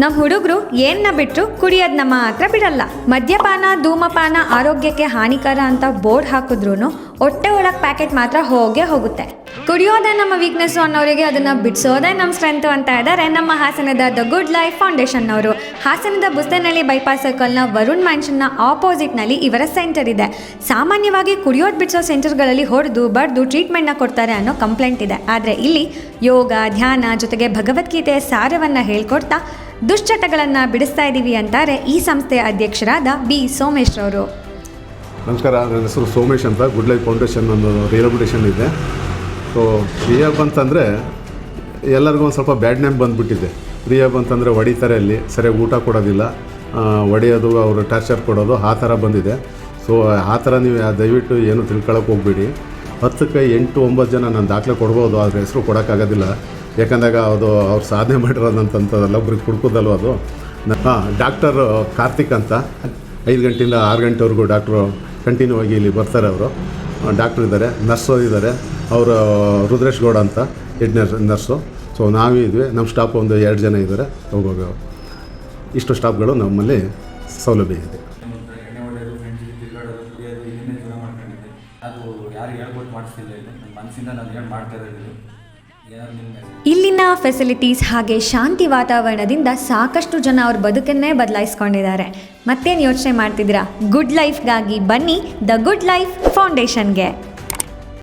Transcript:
ನಮ್ಮ ಹುಡುಗರು ಏನ್ನ ಬಿಟ್ಟರು ಕುಡಿಯೋದನ್ನ ಮಾತ್ರ ಬಿಡಲ್ಲ. ಮದ್ಯಪಾನ ಧೂಮಪಾನ ಆರೋಗ್ಯಕ್ಕೆ ಹಾನಿಕರ ಅಂತ ಬೋರ್ಡ್ ಹಾಕಿದ್ರು ಹೊಟ್ಟೆ ಒಳಗೆ ಪ್ಯಾಕೆಟ್ ಮಾತ್ರ ಹೋಗೇ ಹೋಗುತ್ತೆ. ಕುಡಿಯೋದೇ ನಮ್ಮ ವೀಕ್ನೆಸ್ಸು ಅನ್ನೋರಿಗೆ ಅದನ್ನು ಬಿಡಿಸೋದೇ ನಮ್ಮ ಸ್ಟ್ರೆಂತು ಅಂತ ಇದ್ದಾರೆ ನಮ್ಮ ಹಾಸನದ ದ ಗುಡ್ ಲೈಫ್ ಫೌಂಡೇಶನ್ ಅವರು. ಹಾಸನದ ಬುಸ್ತನಹಳ್ಳಿ ಬೈಪಾಸ್ ಸರ್ಕಲ್ನ ವರುಣ್ ಮ್ಯಾನ್ಷನ್ನ ಆಪೋಸಿಟ್ನಲ್ಲಿ ಇವರ ಸೆಂಟರ್ ಇದೆ. ಸಾಮಾನ್ಯವಾಗಿ ಕುಡಿಯೋದು ಬಿಡಿಸೋ ಸೆಂಟರ್ಗಳಲ್ಲಿ ಹೊಡೆದು ಬಡ್ದು ಟ್ರೀಟ್ಮೆಂಟ್ನ ಕೊಡ್ತಾರೆ ಅನ್ನೋ ಕಂಪ್ಲೇಂಟ್ ಇದೆ. ಆದರೆ ಇಲ್ಲಿ ಯೋಗ ಧ್ಯಾನ ಜೊತೆಗೆ ಭಗವದ್ಗೀತೆಯ ಸಾರವನ್ನು ಹೇಳ್ಕೊಡ್ತಾ ದುಶ್ಚಟಗಳನ್ನು ಬಿಡಿಸ್ತಾ ಇದ್ದೀವಿ ಅಂತಾರೆ ಈ ಸಂಸ್ಥೆಯ ಅಧ್ಯಕ್ಷರಾದ ಬಿ ಸೋಮೇಶ್ ಅವರು. ನಮಸ್ಕಾರ, ನನ್ನ ಹೆಸರು ಸೋಮೇಶ್ ಅಂತ. ಗುಡ್ ಲೈಫ್ ಫೌಂಡೇಶನ್ ಒಂದು ರಿಹ್ಯಾಬಿಲಿಟೇಷನ್ ಇದೆ. ಸೊ ರಿಹ್ಯಾಬ್ ಅಂತಂದರೆ ಎಲ್ಲರಿಗೂ ಒಂದು ಸ್ವಲ್ಪ ಬ್ಯಾಡ್ ನೇಮ್ ಬಂದುಬಿಟ್ಟಿದೆ. ರಿಹ್ಯಾಬ್ ಅಂತಂದರೆ ಹೊಡಿತಾರೆ, ಅಲ್ಲಿ ಸರಿಯಾಗಿ ಊಟ ಕೊಡೋದಿಲ್ಲ, ಹೊಡೆಯೋದು, ಅವರು ಟಾರ್ಚರ್ ಕೊಡೋದು, ಆ ಥರ ಬಂದಿದೆ. ಸೊ ಆ ಥರ ನೀವು ದಯವಿಟ್ಟು ಏನು ತಿಳ್ಕೊಳಕ್ಕೆ ಹೋಗ್ಬೇಡಿ. 10ಕ್ಕೆ 8-9 ಜನ ನಾನು ದಾಖಲೆ ಕೊಡ್ಬೋದು, ಆದರೆ ಹೆಸರು ಕೊಡೋಕ್ಕಾಗೋದಿಲ್ಲ. ಯಾಕಂದಾಗ ಅದು ಅವ್ರು ಸಾಧನೆ ಮಾಡಿರೋದಂಥದ್ದೆಲ್ಲ ಒಬ್ರಿಗೆ ಕುಡ್ಕೋದಲ್ವ ಅದು. ಡಾಕ್ಟರ್ ಕಾರ್ತಿಕ್ ಅಂತ 5 ಗಂಟೆಯಿಂದ 6 ಗಂಟೆವರೆಗೂ ಡಾಕ್ಟ್ರು ಕಂಟಿನ್ಯೂ ಆಗಿ ಇಲ್ಲಿ ಬರ್ತಾರೆ. ಅವರು ಡಾಕ್ಟ್ರು ಇದ್ದಾರೆ, ನರ್ಸು ಇದ್ದಾರೆ. ಅವರು ರುದ್ರೇಶ್ ಗೌಡ ಅಂತ ಹೆಡ್ ನರ್ಸು. ಸೊ ನಾವಿದ್ವಿ, ನಮ್ಮ ಸ್ಟಾಫ್ ಒಂದು 2 ಜನ ಇದ್ದಾರೆ. ಹೋಗುವಾಗ ಇಷ್ಟು ಸ್ಟಾಫ್ಗಳು ನಮ್ಮಲ್ಲಿ ಸೌಲಭ್ಯ ಇದೆ. ಇಲ್ಲಿನ ಫೆಸಿಲಿಟೀಸ್ ಹಾಗೆ ಶಾಂತಿ ವಾತಾವರಣದಿಂದ ಸಾಕಷ್ಟು ಜನ ಅವ್ರ ಬದುಕನ್ನೇ ಬದಲಾಯಿಸ್ಕೊಂಡಿದ್ದಾರೆ. ಮತ್ತೇನು ಯೋಚನೆ ಮಾಡ್ತಿದ್ದೀರಾ? ಗುಡ್ ಲೈಫ್ಗಾಗಿ ಬನ್ನಿ ದ ಗುಡ್ ಲೈಫ್ ಫೌಂಡೇಶನ್ಗೆ.